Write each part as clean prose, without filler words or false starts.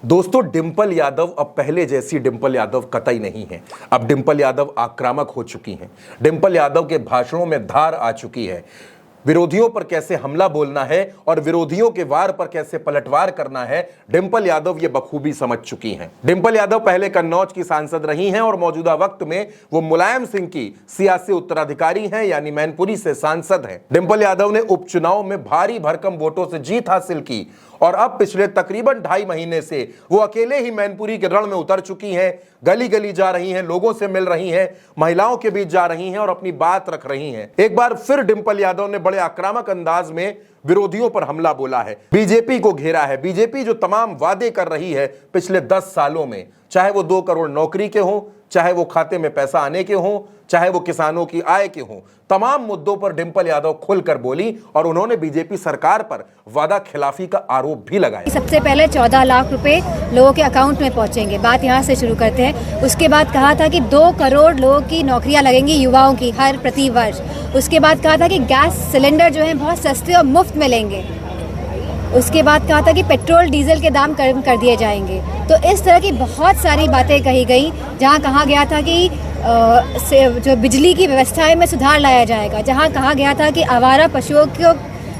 दोस्तों, डिंपल यादव अब पहले जैसी डिंपल यादव कतई नहीं है। अब डिंपल यादव आक्रामक हो चुकी हैं। डिंपल यादव के भाषणों में धार आ चुकी है। विरोधियों पर कैसे हमला बोलना है और विरोधियों के वार पर कैसे पलटवार करना है, डिंपल यादव ये बखूबी समझ चुकी हैं। डिंपल यादव पहले कन्नौज की सांसद रही हैं और मौजूदा वक्त में वो मुलायम सिंह की सियासी उत्तराधिकारी हैं, यानी मैनपुरी से सांसद हैं। डिंपल यादव ने उपचुनाव में भारी भरकम वोटों से जीत हासिल की और अब पिछले तकरीबन 2.5 महीने से वो अकेले ही मैनपुरी के रण में उतर चुकी हैं। गली गली जा रही हैं, लोगों से मिल रही हैं, महिलाओं के बीच जा रही हैं और अपनी बात रख रही हैं। एक बार फिर डिंपल यादव ने बड़े आक्रामक अंदाज में विरोधियों पर हमला बोला है, बीजेपी को घेरा है। बीजेपी जो तमाम वादे कर रही है पिछले 10 सालों में, चाहे वो 2 करोड़ नौकरी के हों, चाहे वो खाते में पैसा आने के हों, चाहे वो किसानों की आय के हों, तमाम मुद्दों पर डिंपल यादव खुलकर बोली और उन्होंने बीजेपी सरकार पर वादा खिलाफी का आरोप भी लगाया। सबसे पहले 14 लाख रुपए लोगों के अकाउंट में पहुंचेंगे, बात यहां से शुरू करते हैं। उसके बाद कहा था कि 2 करोड़ लोगों की नौकरियां लगेंगी युवाओं की हर प्रति वर्ष। उसके बाद कहा था कि गैस सिलेंडर जो है बहुत सस्ते और मुफ्त मिलेंगे। उसके बाद कहा था कि पेट्रोल डीजल के दाम कम कर दिए जाएंगे। तो इस तरह की बहुत सारी बातें कही गई, जहां कहा गया था कि जो बिजली की व्यवस्था में सुधार लाया जाएगा, जहां कहा गया था कि आवारा पशुओं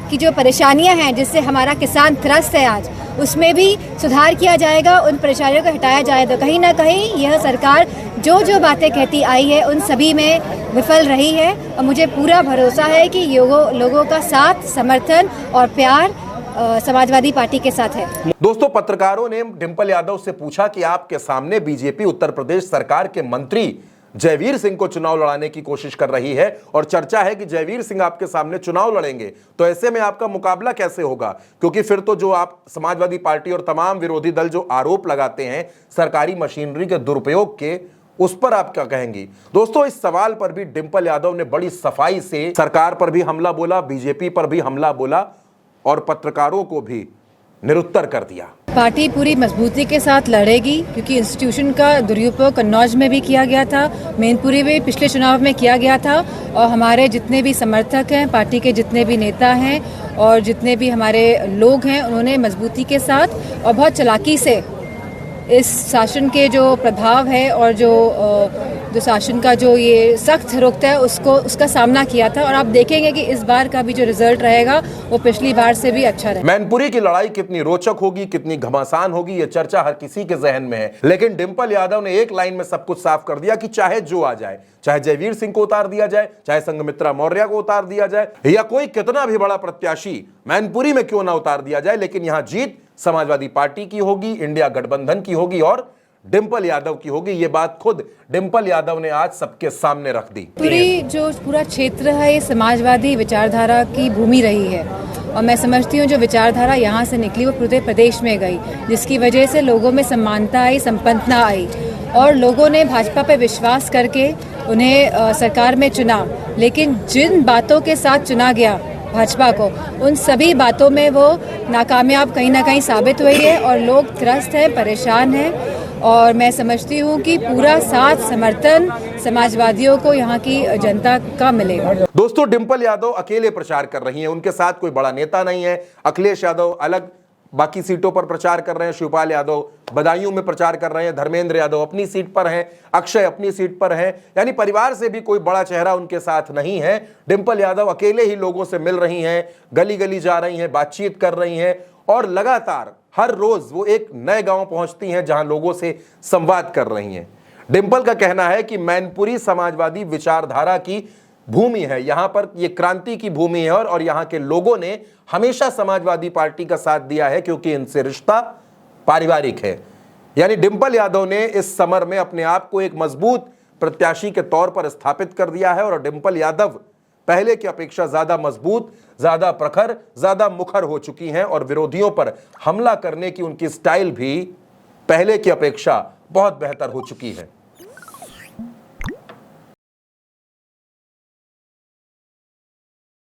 की जो परेशानियां हैं जिससे हमारा किसान त्रस्त है आज, उसमें भी सुधार किया जाएगा, उन परेशानियों को हटाया जाएगा। कहीं ना कहीं यह सरकार जो बातें कहती आई है उन सभी में विफल रही है और मुझे पूरा भरोसा है कि लोगों का साथ, समर्थन और प्यार समाजवादी पार्टी के साथ है। दोस्तों, पत्रकारों ने डिंपल यादव से पूछा कि आपके सामने बीजेपी उत्तर प्रदेश सरकार के मंत्री जयवीर सिंह को चुनाव लड़ाने की कोशिश कर रही है और चर्चा है कि जयवीर सिंह आपके सामने चुनाव लड़ेंगे, तो ऐसे में आपका मुकाबला कैसे होगा? क्योंकि फिर तो जो आप समाजवादी पार्टी और तमाम विरोधी दल जो आरोप लगाते हैं सरकारी मशीनरी के दुरुपयोग के, उस पर आप क्या कहेंगी? दोस्तों, इस सवाल पर भी डिंपल यादव ने बड़ी सफाई से सरकार पर भी हमला बोला, बीजेपी पर भी हमला बोला और पत्रकारों को भी निरुत्तर कर दिया। पार्टी पूरी मजबूती के साथ लड़ेगी क्योंकि इंस्टीट्यूशन का दुरुपयोग कन्नौज में भी किया गया था, मैनपुरी में पिछले चुनाव में किया गया था और हमारे जितने भी समर्थक हैं, पार्टी के जितने भी नेता हैं और जितने भी हमारे लोग हैं, उन्होंने मजबूती के साथ और बहुत चालाकी से इस शासन के जो प्रभाव है और जो शासन का जो ये सख्त रुख है उसका सामना किया था। और आप देखेंगे कि इस बार का भी जो रिजल्ट रहेगा वो पिछली बार से भी अच्छा रहेगा। मैनपुरी की लड़ाई कितनी रोचक होगी, कितनी घमासान होगी, ये चर्चा हर किसी के जहन में है। लेकिन डिंपल यादव ने एक लाइन में सब कुछ साफ कर दिया कि चाहे जो आ जाए, चाहे जयवीर सिंह को उतार दिया जाए, चाहे संघमित्रा मौर्य को उतार दिया जाए या कोई कितना भी बड़ा प्रत्याशी मैनपुरी में क्यों ना उतार दिया जाए, लेकिन यहां जीत समाजवादी पार्टी की होगी, इंडिया गठबंधन की होगी और डिंपल यादव की होगी। ये बात खुद डिंपल यादव ने आज सबके सामने रख दी। पूरा क्षेत्र है ये समाजवादी विचारधारा की भूमि रही है और मैं समझती हूँ जो विचारधारा यहाँ से निकली वो पूरे प्रदेश में गई, जिसकी वजह से लोगों में समानता आई, संपन्नता आई और लोगों ने भाजपा पर विश्वास करके उन्हें सरकार में चुना। लेकिन जिन बातों के साथ चुना गया भाजपा को, उन सभी बातों में वो नाकामयाब कहीं ना कहीं साबित हुई है और लोग त्रस्त हैं, परेशान हैं और मैं समझती हूँ कि पूरा साथ समर्थन समाजवादियों को यहाँ की जनता का मिलेगा। दोस्तों, डिंपल यादव अकेले प्रचार कर रही हैं, उनके साथ कोई बड़ा नेता नहीं है। अखिलेश यादव अलग बाकी सीटों पर प्रचार कर रहे हैं, शिवपाल यादव बदायूं में प्रचार कर रहे हैं, धर्मेंद्र यादव अपनी सीट पर हैं, अक्षय अपनी सीट पर हैं, यानी परिवार से भी कोई बड़ा चेहरा उनके साथ नहीं है। डिंपल यादव अकेले ही लोगों से मिल रही हैं, गली गली जा रही हैं, बातचीत कर रही हैं और लगातार हर रोज वो एक नए गांव पहुंचती हैं जहां लोगों से संवाद कर रही हैं। डिंपल का कहना है कि मैनपुरी समाजवादी विचारधारा की भूमि है, यहां पर ये क्रांति की भूमि है और यहां के लोगों ने हमेशा समाजवादी पार्टी का साथ दिया है क्योंकि इनसे रिश्ता पारिवारिक है। यानी डिंपल यादव ने इस समर में अपने आप को एक मजबूत प्रत्याशी के तौर पर स्थापित कर दिया है और डिंपल यादव पहले की अपेक्षा ज्यादा मजबूत, ज्यादा प्रखर, ज्यादा मुखर हो चुकी हैं और विरोधियों पर हमला करने की उनकी स्टाइल भी पहले की अपेक्षा बहुत बेहतर हो चुकी है।